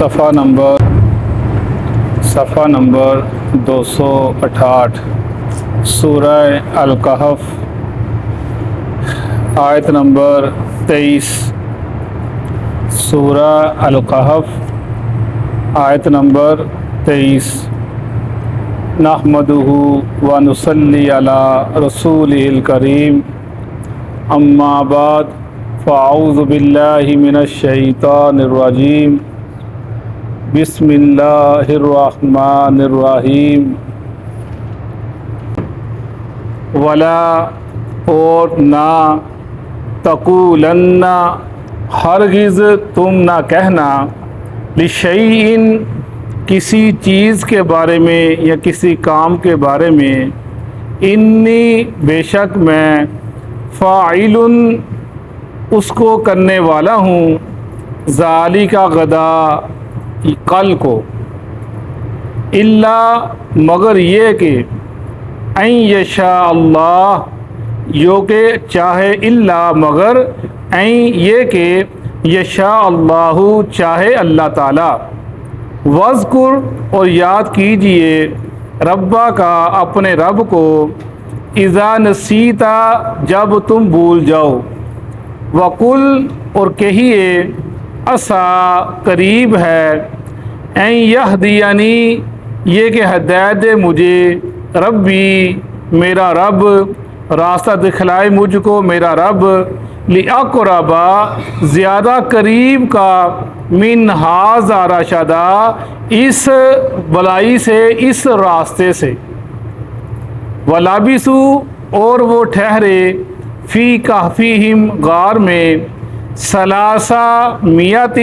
صفحہ نمبر 268 سورہ الکہف آیت نمبر 23۔ سورہ الکہف آیت نمبر 23۔ نحمدہ ونصلی علی رسولہ الکریم، اما بعد فاعوذ باللہ من الشیطان الرجیم، بسم اللہ الرحمن الرحیم۔ ولا اور نہ، تقولن ہرگز تم نہ کہنا، لشیء کسی چیز کے بارے میں یا کسی کام کے بارے میں، انی بے شک میں، فاعل اس کو کرنے والا ہوں، ذالک غدا کل کو، الا مگر یہ کہ ان یشاء اللہ جو کہ چاہے، الا مگر ان یہ کہ یشاء اللہ چاہے اللہ تعالی، وذکر اور یاد کیجئے، ربا کا اپنے رب کو، اذا نسیتا جب تم بھول جاؤ، وقل اور کہیے، عسیٰ قریب ہے، ان یہدینی یہ کہ ہدایت دے مجھے، ربی میرا رب، راستہ دکھلائے مجھ کو میرا رب، لأقربا زیادہ قریب کا، من ھذا رشدا اس بلائی سے، اس راستے سے، ولابثوا اور وہ ٹھہرے، فی کہفہم غار میں، ثلاثہ مئۃ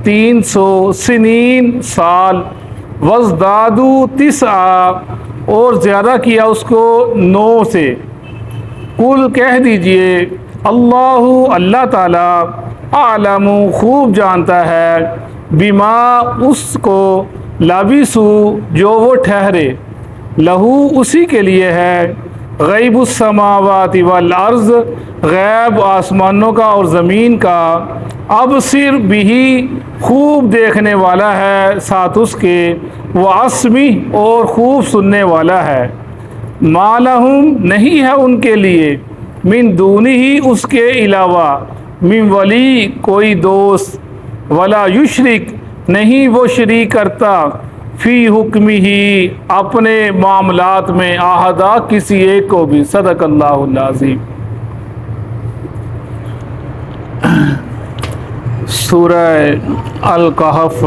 300 سنین سال، وازدادوا تسعا اور زیادہ کیا اس کو 9 سے، قل کہہ دیجئے، اللہ تعالی اعلم خوب جانتا ہے، بما اس کو، لبثوا جو وہ ٹھہرے، لہو اسی کے لیے ہے، غیب السماوات والارض غیب آسمانوں کا اور زمین کا، ابصر بھی خوب دیکھنے والا ہے ساتھ اس کے، واسمع اور خوب سننے والا ہے، ما لہم نہیں ہے ان کے لیے، من دونہ اس کے علاوہ، من ولی کوئی دوست، ولا یشرک نہیں وہ شریک کرتا، فی حکمہ اپنے معاملات میں، احدا کسی ایک کو بھی۔ صدق اللہ العظیم۔ سورہ الکہف،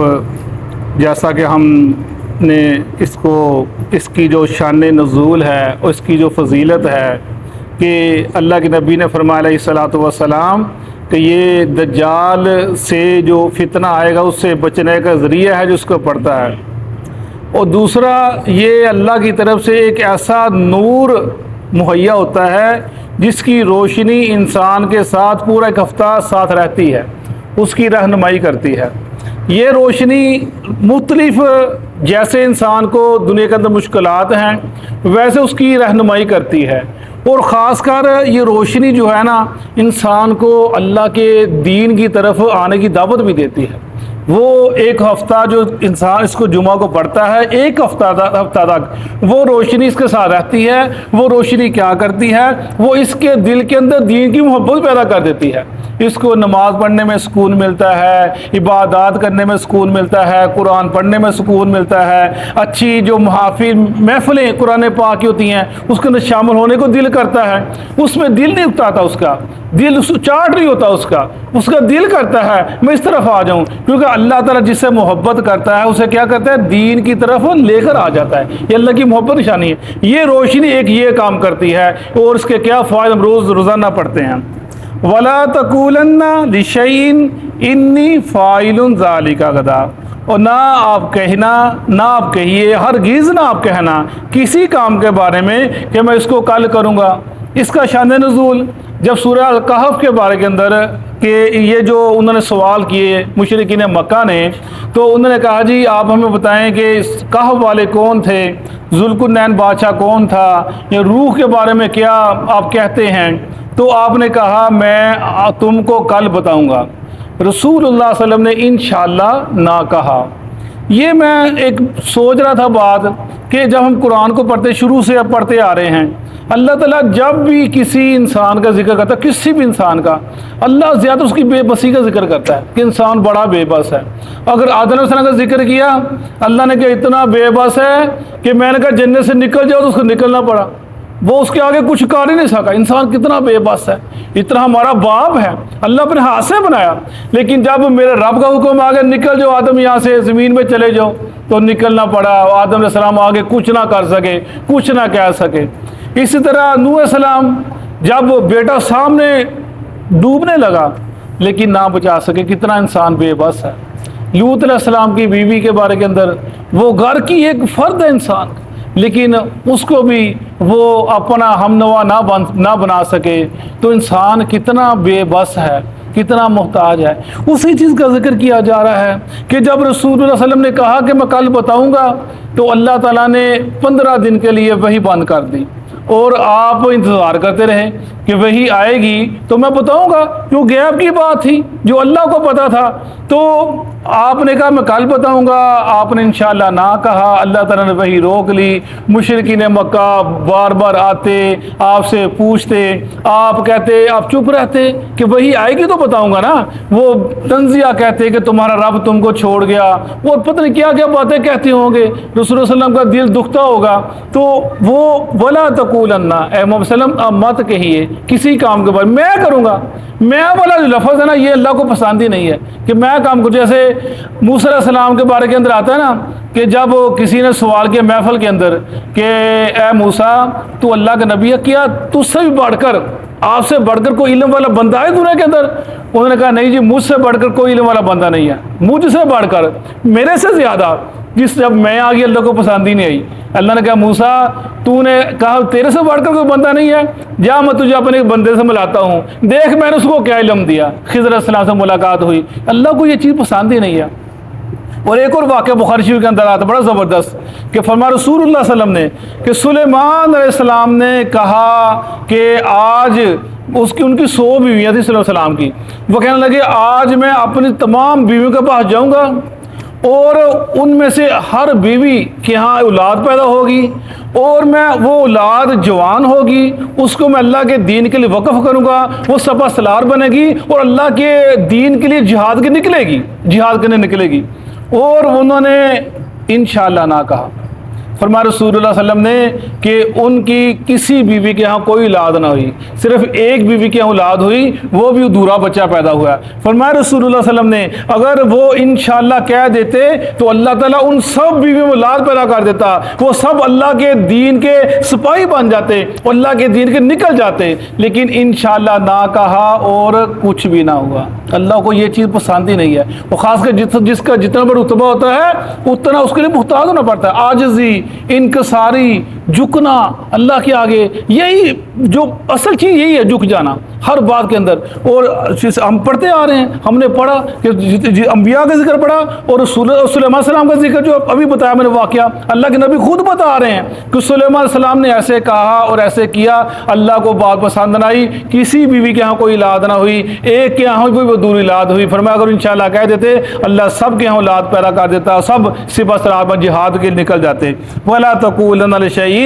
جیسا کہ ہم نے اس کی جو شان نزول ہے اور اس کی جو فضیلت ہے کہ اللہ کے نبی نے فرمایا علیہ الصلوۃ والسلام کہ یہ دجال سے جو فتنہ آئے گا اس سے بچنے کا ذریعہ ہے جو اس کو پڑھتا ہے، اور دوسرا یہ اللہ کی طرف سے ایک ایسا نور مہیا ہوتا ہے جس کی روشنی انسان کے ساتھ پورا ایک ہفتہ ساتھ رہتی ہے، اس کی رہنمائی کرتی ہے۔ یہ روشنی مختلف، جیسے انسان کو دنیا کے اندر مشکلات ہیں ویسے اس کی رہنمائی کرتی ہے، اور خاص کر یہ روشنی جو ہے نا انسان کو اللہ کے دین کی طرف آنے کی دعوت بھی دیتی ہے۔ وہ ایک ہفتہ جو انسان اس کو جمعہ کو پڑھتا ہے، ایک ہفتہ تک وہ روشنی اس کے ساتھ رہتی ہے۔ وہ روشنی کیا کرتی ہے؟ وہ اس کے دل کے اندر دین کی محبت پیدا کر دیتی ہے، اس کو نماز پڑھنے میں سکون ملتا ہے، عبادات کرنے میں سکون ملتا ہے، قرآن پڑھنے میں سکون ملتا ہے، اچھی جو محافل محفلیں قرآن پاک کی ہوتی ہیں اس کے اندر شامل ہونے کو دل کرتا ہے، اس میں دل نہیں اکتاتا، اس کا دل چاٹ نہیں ہوتا، اس کا دل کرتا ہے میں اس طرف آ جاؤں، کیونکہ اللہ تعالیٰ جس سے محبت کرتا ہے اسے کیا کرتا ہے؟ دین کی طرف لے کر آ جاتا ہے۔ یہ اللہ کی محبت نشانی ہے۔ یہ روشنی ایک یہ کام کرتی ہے، اور اس کے کیا فوائد ہم روزانہ پڑھتے ہیں۔ وَلَا تَقُولَنَّ لِشَيْءٍ إِنِّي فَاعِلٌ ذَلِكَ غَدًا، اور نہ آپ کہیے، ہرگز نہ آپ کہنا کسی کام کے بارے میں کہ میں اس کو کل کروں گا۔ اس کا شان نزول جب سورہ الکہف کے بارے کے اندر کہ یہ جو انہوں نے سوال کیے مشرکین مکہ نے، تو انہوں نے کہا جی آپ ہمیں بتائیں کہ کہف والے کون تھے، ذوالقرنین بادشاہ کون تھا، یا روح کے بارے میں کیا آپ کہتے ہیں؟ تو آپ نے کہا میں تم کو کل بتاؤں گا۔ رسول اللہ صلی اللہ علیہ وسلم نے انشاءاللہ نہ کہا۔ یہ میں ایک سوچ رہا تھا بات کہ جب ہم قرآن کو پڑھتے شروع سے اب پڑھتے آ رہے ہیں، اللہ تعالیٰ جب بھی کسی انسان کا ذکر کرتا ہے، کسی بھی انسان کا، اللہ زیادہ اس کی بے بسی کا ذکر کرتا ہے کہ انسان بڑا بے بس ہے۔ اگر آدم علیہ السلام کا ذکر کیا، اللہ نے کہا اتنا بے بس ہے کہ میں نے کہا جنت سے نکل جاؤ تو اس کو نکلنا پڑا، وہ اس کے آگے کچھ کر ہی نہیں سکا۔ انسان کتنا بے بس ہے، اتنا ہمارا باپ ہے، اللہ اپنے ہاتھ سے بنایا، لیکن جب میرے رب کا حکم آگے نکل جاؤ آدم یہاں سے زمین میں چلے جاؤ تو نکلنا پڑا۔ آدم علیہ السلام آگے کچھ نہ کر سکے، کچھ نہ کہہ سکے۔ اسی طرح نوح علیہ السلام جب بیٹا سامنے ڈوبنے لگا لیکن نہ بچا سکے، کتنا انسان بے بس ہے۔ لوط علیہ السلام کی بیوی کے بارے کے اندر، وہ گھر کی ایک فرد ہے انسان، لیکن اس کو بھی وہ اپنا ہم نوا نہ بنا سکے، تو انسان کتنا بے بس ہے، کتنا محتاج ہے۔ اسی چیز کا ذکر کیا جا رہا ہے کہ جب رسول اللہ صلی اللہ علیہ وسلم نے کہا کہ میں کل بتاؤں گا، تو اللہ تعالیٰ نے 15 دن کے لیے وحی بند کر دی، اور آپ انتظار کرتے رہے کہ وہی آئے گی تو میں بتاؤں گا، جو غیب کی بات تھی، جو اللہ کو پتا تھا۔ تو آپ نے کہا میں کل بتاؤں گا، آپ نے انشاءاللہ نہ کہا، اللہ تعالیٰ نے وہی روک لی۔ مشرکین مکہ بار بار آتے، آپ سے پوچھتے، آپ کہتے، آپ چپ رہتے کہ وہی آئے گی تو بتاؤں گا نا۔ وہ تنزیہ کہتے کہ تمہارا رب تم کو چھوڑ گیا، وہ پتہ نہیں کیا کیا باتیں کہتے ہوں گے، رسول اللہ صلی اللہ علیہ وسلم کا دل دکھتا ہوگا۔ تو وہ ولا تقولن، اے محمد صلی اللہ علیہ وسلم اب مت کہیے کسی کام کے بارے میں کروں گا، میں والا جو لفظ ہے نا یہ اللہ کو پسند ہی نہیں ہے کہ میں کام کو۔ جیسے موسیٰ علیہ السلام کے بارے کے اندر آتا ہے نا کہ جب کسی نے سوال کیا محفل کے اندر کہ اے موسیٰ تو اللہ کے نبی ہے، کیا تجھ سے بھی بڑھ کر، آپ سے بڑھ کر کوئی علم والا بندہ ہے دنیا کے اندر؟ انہوں نے کہا نہیں جی، مجھ سے بڑھ کر کوئی علم والا بندہ نہیں ہے، مجھ سے بڑھ کر، میرے سے زیادہ۔ جب میں آ گئی اللہ کو پسند ہی نہیں آئی۔ اللہ نے کہا موسیٰ تو نے کہا تیرے سے بڑھ کر کوئی بندہ نہیں ہے، جا میں تجھے اپنے بندے سے ملاتا ہوں، دیکھ میں نے اس کو کیا علم دیا۔ خضر علیہ السلام سے ملاقات ہوئی، اللہ کو یہ چیز پسند ہی نہیں ہے۔ اور ایک اور واقعہ بخاری شریف کے اندر آتا بڑا زبردست کہ فرمایا رسول اللہ صلی اللہ علیہ وسلم نے کہ سلیمان علیہ السلام نے کہا کہ آج ان کی 100 بیویاں تھیں صلی اللہ علیہ وسلم کی، وہ کہنے لگے آج میں اپنی تمام بیویوں کے پاس جاؤں گا اور ان میں سے ہر بیوی کے ہاں اولاد پیدا ہوگی، اور میں وہ اولاد جوان ہوگی، اس کو میں اللہ کے دین کے لیے وقف کروں گا، وہ سپہ سالار بنے گی اور اللہ کے دین کے لیے جہاد کے نکلے گی، جہاد کرنے نکلے گی۔ اور انہوں نے انشاءاللہ نہ کہا۔ فرمایا رسول اللہ صلی اللہ علیہ وسلم نے کہ ان کی کسی بیوی کے ہاں کوئی اولاد نہ ہوئی، صرف ایک بیوی کے ہاں اولاد ہوئی، وہ بھی ادھورا بچہ پیدا ہوا ہے۔ فرمایا رسول اللہ صلی اللہ علیہ وسلم نے اگر وہ انشاءاللہ کہہ دیتے تو اللہ تعالیٰ ان سب بیویوں میں اولاد پیدا کر دیتا، وہ سب اللہ کے دین کے سپاہی بن جاتے اور اللہ کے دین کے نکل جاتے، لیکن انشاءاللہ نہ کہا اور کچھ بھی نہ ہوا۔ اللہ کو یہ چیز پسند ہی نہیں ہے۔ وہ خاص کر جس کا جتنا بڑا رتبہ ہوتا ہے اتنا اس کے لیے محتاج ہونا پڑتا ہے، عاجزی، انکساری، جھکنا اللہ کے آگے، یہی جو اصل چیز یہی ہے، جھک جانا ہر بات کے اندر۔ اور ہم پڑھتے آ رہے ہیں، ہم نے پڑھا کہ انبیاء کا ذکر پڑھا اور سلیمان علیہ السلام کا ذکر جو ابھی بتایا میں نے واقعہ، اللہ کے نبی خود بتا رہے ہیں کہ سلیمان علیہ السلام نے ایسے کہا اور ایسے کیا، اللہ کو بات پسند نہ آئی، کسی بیوی کے ہاں کوئی اولاد نہ ہوئی، ایک کے ہاں کوئی دوسری اولاد ہوئی۔ فرمایا اگر انشاءاللہ کہہ دیتے اللہ سب کے ہاں اولاد پیدا کر دیتا، سب سپہ سالار بن جہاد کے نکل جاتے۔ وَلَا تَقُولَنَّ لِشَيْءٍ،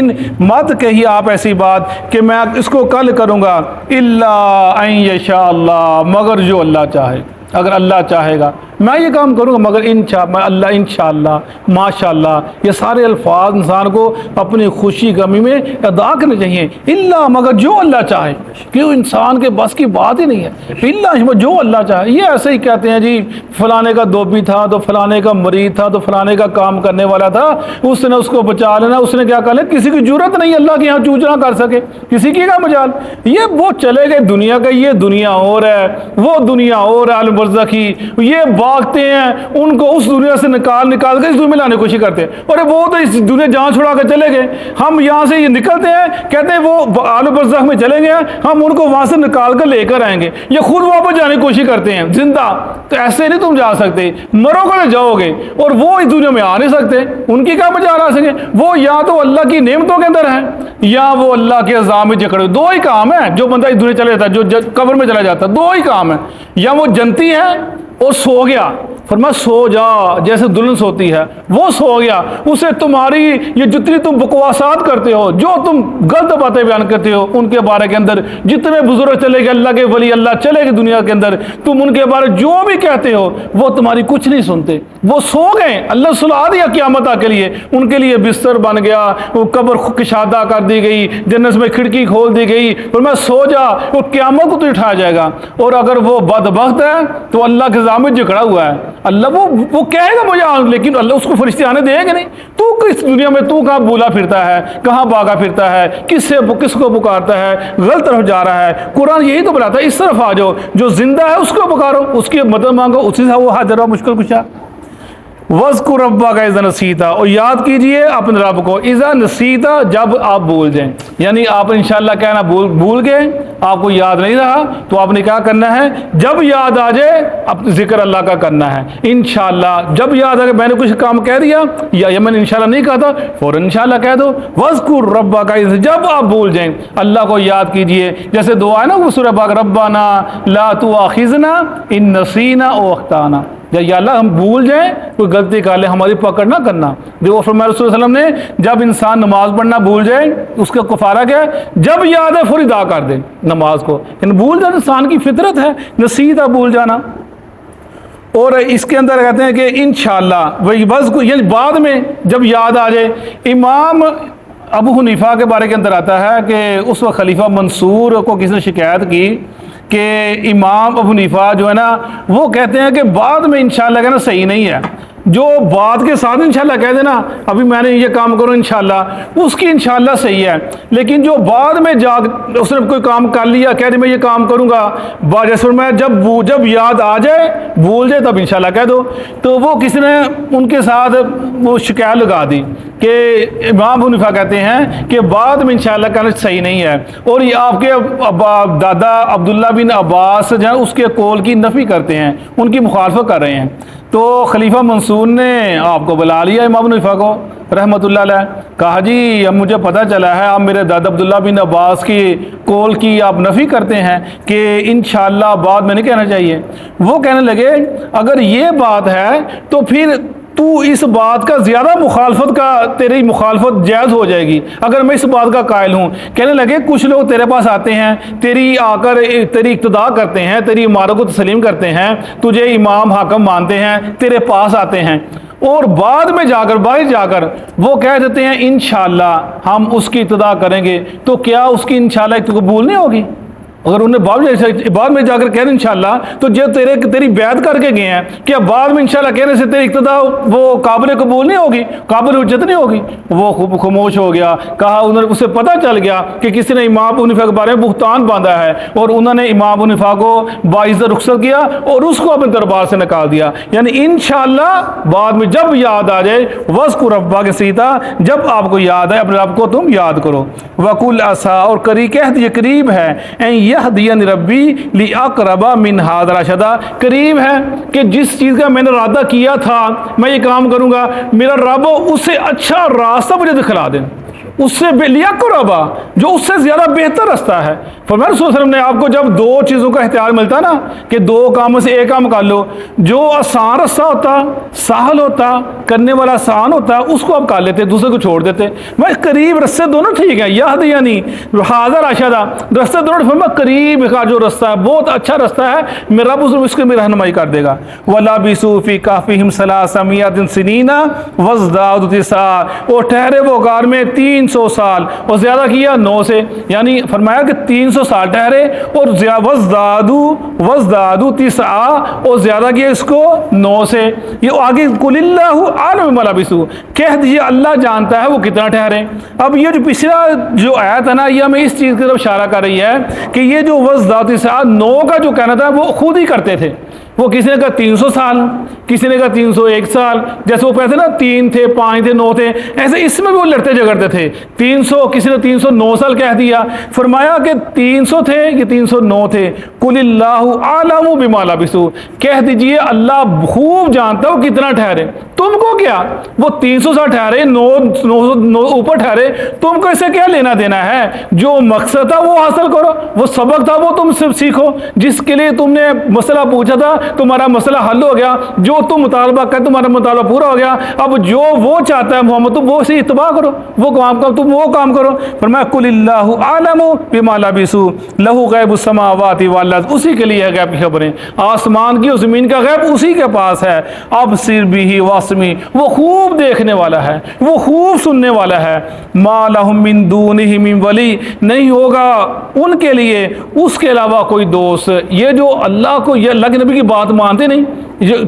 مت کہیے آپ ایسی بات کہ میں اس کو کل کروں گا، إِلَّا أَن يَشَاءَ اللَّهُ، مگر جو اللہ چاہے، اگر اللہ چاہے گا میں یہ کام کروں گا، مگر اللہ انشاءاللہ، ماشاءاللہ، یہ سارے الفاظ انسان کو اپنی خوشی غمی میں ادا کرنے چاہیے۔ اللہ، مگر جو اللہ چاہے، کیوں انسان کے بس کی بات ہی نہیں ہے، اللہ جو اللہ چاہے۔ یہ ایسے ہی کہتے ہیں جی فلانے کا دھوبی تھا تو فلانے کا مریض تھا تو فلانے کا کام کرنے والا تھا، اس نے اس کو بچا لینا، اس نے کیا کر لیا، کسی کی ضرورت نہیں اللہ کے یہاں چوچنا کر سکے، کسی کی کا مجال۔ یہ وہ چلے گئے دنیا کا، یہ دنیا اور ہے، وہ دنیا اور ہے، عالم برزخی، یہ بھاگتے ہیں، ان کو اس دنیا سے نکال کے اس دنیا میں لانے کی کوشش کرتے ہیں، اور وہ تو اس دنیا جان چھڑا کے چلے گئے، ہم یہاں سے یہ نکلتے ہیں، کہتے ہیں وہ عالم برزخ میں چلیں گے، ہم ان کو وہاں سے نکال کر لے کر آئیں گے، یہ خود واپس جانے کی کوشش کرتے ہیں زندہ۔ تو ایسے نہیں تم جا سکتے، مرو گے جاؤ گے، اور وہ اس دنیا میں آ نہیں سکتے، ان کی کیا مجال آ سکے؟ وہ یا تو اللہ کی نعمتوں کے اندر ہیں یا وہ اللہ کے عذاب میں جکڑے۔ دو ہی کام ہے، جو بندہ اس دنیا چلے جاتا ہے، جو قبر میں چلا جاتا ہے، دو ہی کام ہے، یا وہ جنتی ہے اور سو گیا۔ فرمایا سو جا جیسے دلہن سوتی ہے، وہ سو گیا، اسے تمہاری یہ جتنی تم بکواسات کرتے ہو، جو تم غلط باتیں بیان کرتے ہو ان کے بارے کے اندر، جتنے بزرگ چلے گئے اللہ کے ولی اللہ چلے گئے دنیا کے اندر، تم ان کے بارے جو بھی کہتے ہو وہ تمہاری کچھ نہیں سنتے، وہ سو گئے، اللہ سلا دیا قیامت کے لیے، ان کے لیے بستر بن گیا، وہ قبر کشادہ کر دی گئی، جنت میں کھڑکی کھول دی گئی، فرمایا سو جا، وہ قیامت کو تو اٹھایا جائے گا۔ اور اگر وہ بدبخت ہے تو اللہ کے سامنے جھگڑا ہوا ہے، اللہ وہ کہے گا مجھے آن، لیکن اللہ اس کو فرشتے آنے دے گا نہیں۔ تو اس دنیا میں تو کہاں بولا پھرتا ہے، کہاں بھاگا پھرتا ہے، کس کو پکارتا ہے، غلط طرف جا رہا ہے۔ قرآن یہی تو بتاتا ہے اس طرف آ جاؤ، جو زندہ ہے اس کو پکارو، اس کی مدد مانگو، اسی سے وہ حاضر ہو مشکل کشا۔ وَاذْكُرْ رَبَّكَ إِذَا نَسِيتَ، اور یاد کیجئے اپنے رب کو، اذا نسیتا، جب آپ بھول جائیں، یعنی آپ انشاءاللہ کہنا بھول گئے، آپ کو یاد نہیں رہا، تو آپ نے کیا کرنا ہے، جب یاد آ جائے اپنے ذکر اللہ کا کرنا ہے انشاءاللہ۔ جب یاد آ کہ میں نے کچھ کام کہہ دیا یا میں نے انشاءاللہ نہیں کہا تھا، فوراً انشاءاللہ کہہ دو۔ وَاذْكُرْ رَبَّكَ، جب آپ بھول جائیں اللہ کو یاد کیجئے، جیسے دعا ہے نا وہ سورہ پاک، ربنا لا تؤاخذنا ان نسینا او اخطانا، یا اللہ ہم بھول جائیں کوئی غلطی کر لیں، ہماری پکڑ نہ کرنا۔ جو فرمایا رسول اللہ علیہ وسلم نے، جب انسان نماز پڑھنا بھول جائے اس کا کفارہ کیا ہے، جب یاد ہے فوری ادا کر دے نماز کو، یعنی بھول جانا انسان کی فطرت ہے، نصیحت بھول جانا۔ اور اس کے اندر کہتے ہیں کہ انشاءاللہ وہی بس کو، یعنی بعد میں جب یاد آ جائے۔ امام ابو حنیفہ کے بارے کے اندر آتا ہے کہ اس وقت خلیفہ منصور کو کسی نے شکایت کی کہ امام ابو حنیفہ جو ہے نا وہ کہتے ہیں کہ بعد میں انشاءاللہ کہنا صحیح نہیں ہے، جو بات کے ساتھ انشاءاللہ کہہ دینا ابھی میں نے یہ کام کروں انشاءاللہ، اس کی انشاءاللہ صحیح ہے، لیکن جو بعد میں اس نے کوئی کام کر لیا، کہہ دے میں یہ کام کروں گا، جیسے میں جب یاد آ جائے بھول جائے تب انشاءاللہ کہہ دو۔ تو وہ کسی نے ان کے ساتھ وہ شکایت لگا دی کہ امام حنیفہ کہتے ہیں کہ بعد میں انشاءاللہ کہنا صحیح نہیں ہے، اور یہ آپ کے دادا عبداللہ بن عباس جو ہے اس کے قول کی نفی کرتے ہیں، ان کی مخالفت کر رہے ہیں۔ تو خلیفہ منصور نے آپ کو بلا لیا امام حنیفہ کو رحمۃ اللہ علیہ، کہا جی اب مجھے پتہ چلا ہے آپ میرے دادا عبداللہ بن عباس کی قول کی آپ نفی کرتے ہیں کہ انشاءاللہ بعد میں نہیں کہنا چاہیے۔ وہ کہنے لگے اگر یہ بات ہے تو پھر تو اس بات کا زیادہ مخالفت کا، تیری مخالفت جائز ہو جائے گی اگر میں اس بات کا قائل ہوں۔ کہنے لگے کچھ لوگ تیرے پاس آتے ہیں، تیری آ کر تیری اقتداء کرتے ہیں، تیری امارت کو تسلیم کرتے ہیں، تجھے امام حاکم مانتے ہیں، تیرے پاس آتے ہیں، اور بعد میں بعد جا کر وہ کہہ دیتے ہیں انشاءاللہ ہم اس کی اقتداء کریں گے، تو کیا اس کی انشاءاللہ قبول نہیں ہوگی؟ اگر انہیں بعد میں جا کر کہہ دیں انشاءاللہ، تو جو تیری بیعت کر کے گئے ہیں، کیا بعد میں انشاءاللہ کہنے سے تیری اقتداء وہ قابل قبول نہیں ہوگی، قابل حجت نہیں ہوگی؟ وہ خوب خاموش ہو گیا۔ کہا اسے پتہ چل گیا کہ کسی نے امام ابو حنیفہ کے بارے میں بہتان باندھا ہے، اور انہوں نے امام ابو حنیفہ کو باعزت رخصت کیا اور اس کو اپنے دربار سے نکال دیا۔ یعنی انشاءاللہ بعد میں جب یاد آ جائے، وَاذْكُرْ رَبَّكَ نسیتا، جب آپ کو یاد آئے اپنے رب کو تم یاد کرو۔ وَقُلْ عَسَىٰ، اور کہہ دیجیے قریب ہے، یہدینی ربی لاقرب من ھذا رشدا، قریب ہے کہ جس چیز کا میں نے ارادہ کیا تھا میں یہ کام کروں گا، میرا رب اس سے اچھا راستہ مجھے دکھلا دیں، اس سے لیقربا، جو اس سے زیادہ بہتر راستہ ہے۔ فرمایا رسول صلی اللہ علیہ وسلم نے آپ کو جب دو چیزوں کا اختیار ملتا نا کہ دو کاموں سے ایک کام کر لو، جو آسان راستہ ہوتا، سہل ہوتا، کرنے والا آسان ہوتا، اس کو آپ کر لیتے، دوسرے کو چھوڑ دیتے۔ میں قریب رستے دونوں ٹھیک ہے، یعنی ھذا رشدا، رستے دونوں، فرمایا قریب کا جو راستہ ہے بہت اچھا راستہ ہے، میرا رب اس کی رہنمائی کر دے گا۔ وَلَبِثُوا فِي كَهْفِهِمْ 300 سنین وازدادوا تسعا، اور ٹھہرے وہ غار میں 300 سال، اور زیادہ کیا 9 سے، یعنی فرمایا کہ 300 سال ٹھہرے اور وازدادوا تسعا، اور زیادہ کیا اس کو 9 سے۔ یہ آگے قُلِ اللَّهُ أَعْلَمُ بِمَا لَبِثُوا، کہہ دیجیے اللہ جانتا ہے وہ کتنا ٹھہرے۔ اب یہ جو پچھلا جو آیت ہے نا یہ ہمیں اس چیز کی طرف اشارہ کر رہی ہے کہ یہ جو وازدادوا تسعا 9 کا جو کہنا تھا وہ خود ہی کرتے تھے، وہ کسی نے کہا 300 سال، کسی نے کہا 301 سال، جیسے وہ کہتے ہیں نا 3 تھے 5 تھے 9 تھے، ایسے اس میں بھی وہ لڑتے جھگڑتے تھے۔ 300 کسی نے 309 سال کہہ دیا، فرمایا کہ 300 تھے کہ 309 تھے۔ قُلِ اللَّهُ أَعْلَمُ بِمَا لَبِثُوا، کہہ دیجئے اللہ خوب جانتا ہے وہ کتنا ٹھہرے، تم کو کیا، وہ 300 سال ٹھہرے، 9 اوپر ٹھہرے، تم کو اس سے کیا لینا دینا ہے؟ جو مقصد تھا وہ حاصل کرو، وہ سبق تھا وہ تم سے سیکھو، جس کے لیے تم نے مسئلہ پوچھا تھا تمہارا مسئلہ حل ہو گیا، جو تم مطالبہ کر تمہارا مطالبہ پورا ہو گیا، اب جو وہ چاہتا ہے محمد تم وہ اسی اتباع کرو، وہ کام کرو، تم وہ کام کرو۔ فرمایا قل اللہ اعلم بما لبثوا لہ غیب السماوات والارض، اسی کے لیے ہے غیب کی خبریں، آسمان کی اور زمین کا غیب اسی کے پاس ہے۔ ابصر بہ واسمی، وہ خوب دیکھنے والا ہے، وہ خوب سننے والا ہے۔ ما لہم من دونہ من ولی، نہیں ہوگا ان کے لیے اس کے علاوہ کوئی دوست۔ یہ جو اللہ کو، یہ اللہ کے نبی کی بات مانتے نہیں،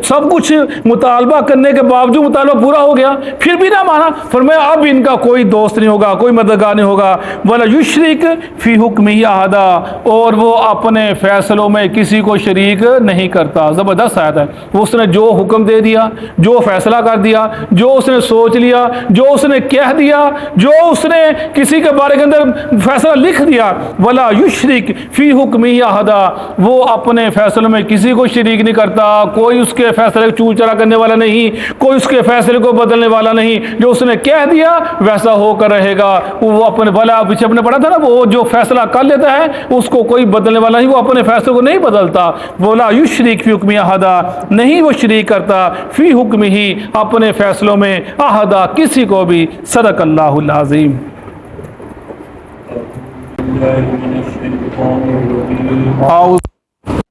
سب کچھ مطالبہ کرنے کے باوجود مطالبہ پورا ہو گیا پھر بھی نہ مانا، فرمایا اب ان کا کوئی دوست نہیں ہوگا، کوئی مددگار نہیں ہوگا۔ ولا یشرک فی حکمہ احدا، اور وہ اپنے فیصلوں میں کسی کو شریک نہیں کرتا۔ زبردست آیت ہے۔ اس نے جو حکم دے دیا، جو فیصلہ کر دیا، جو اس نے سوچ لیا، جو اس نے کہہ دیا، جو اس نے کسی کے بارے کے اندر فیصلہ لکھ دیا، ولا یشرک فی حکمہ احدا، وہ اپنے فیصلوں میں کسی کو شریک نہیں کرتا، کوئی اس کے فیصلے کو چون چرا کرنے والا نہیں، کوئی اس کے فیصلے کو بدلنے والا نہیں، جو اس نے کہہ دیا ویسا ہو کر رہے گا۔ وہ اپنے بلا پیچھے اپنے پڑھا تھا نا، وہ جو فیصلہ کر لیتا ہے اس کو کوئی بدلنے والا نہیں، وہ اپنے فیصلے کو نہیں بدلتا۔ ولا یشرک فی حکمہ احدا، نہیں وہ شریک کرتا فی حکمہ ہی، اپنے فیصلوں میں، احدا کسی کو بھی۔ صدق اللہ العظیم۔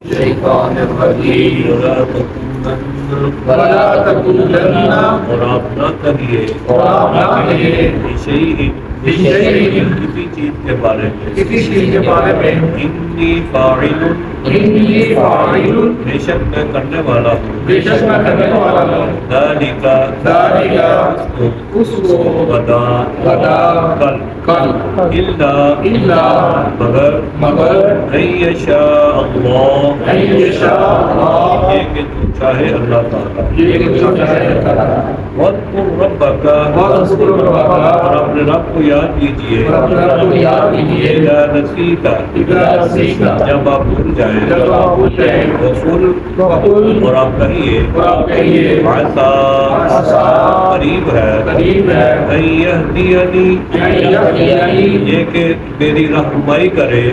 الشيطان الرجيم ولا تكونن اور آپ نہ کہیے بشیء کسی چیز کے بارے میں انی فاعل بے شک میں کرنے والا ہوں ذالک اس کو غدا کل الا مگر ان یشاء اللہ یہ کہ تو چاہے اللہ تعالیٰ وَاذْكُرْ رَبَّكَ اور اپنے رب کو یاد کیجئے اذا نسیت جب آپ بھول جائیں وقل اور آپ کہیے عسیٰ قریب ہے ان یہدینی یہ کہ میری رہنمائی کرے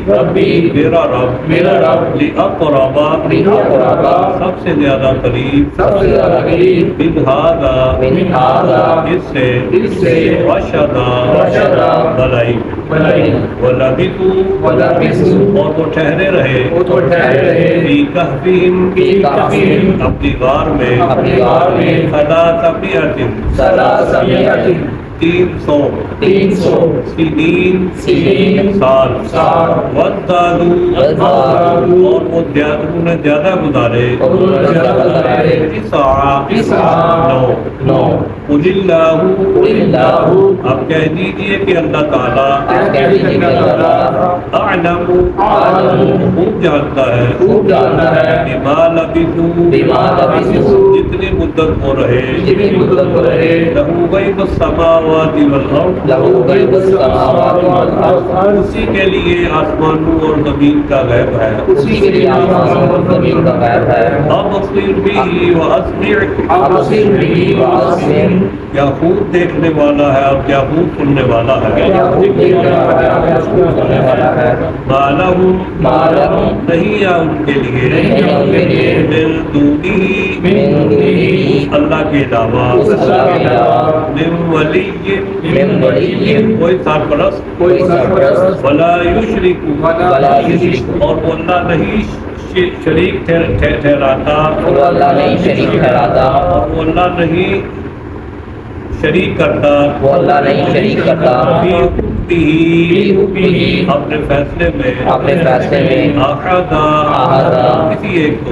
ربی میرا رب لِأَقْرَبَ سب سے زیادہ قریب من هذا اس سے رشدا بلائی وَلَبِثُوا اور وہ ٹھہرے رہے فِي كَهْفِهِمْ اپنی غار میں 300 سنین سال وَازْدَادُوا اور وہ انہوں نے زیادہ گزارے 9 قُلِ اللَّهُ اب کہہ دیجئے کہ اللہ تعالیٰ اعلم خوب جانتا ہے بما لبثوا جتنی مدت ہو رہے لہو غیب السماوات والارض اسی کے لیے آسمانوں اور زمین کا غیب ہے ابصر به واسمع کیا خوب دیکھنے والا ہے اور کیا خوب سننے والا ہے ما لہم نہیں ہے ان کے لیے من دونہ اللہ کے علاوہ من ولی کوئی سرپرست ولا یشرک اور وہ اللہ نہیں شریک ٹھہراتا اور وہ اللہ نہیں شریک کرتا اپنے فیصلے میں آخذا کسی ایک کو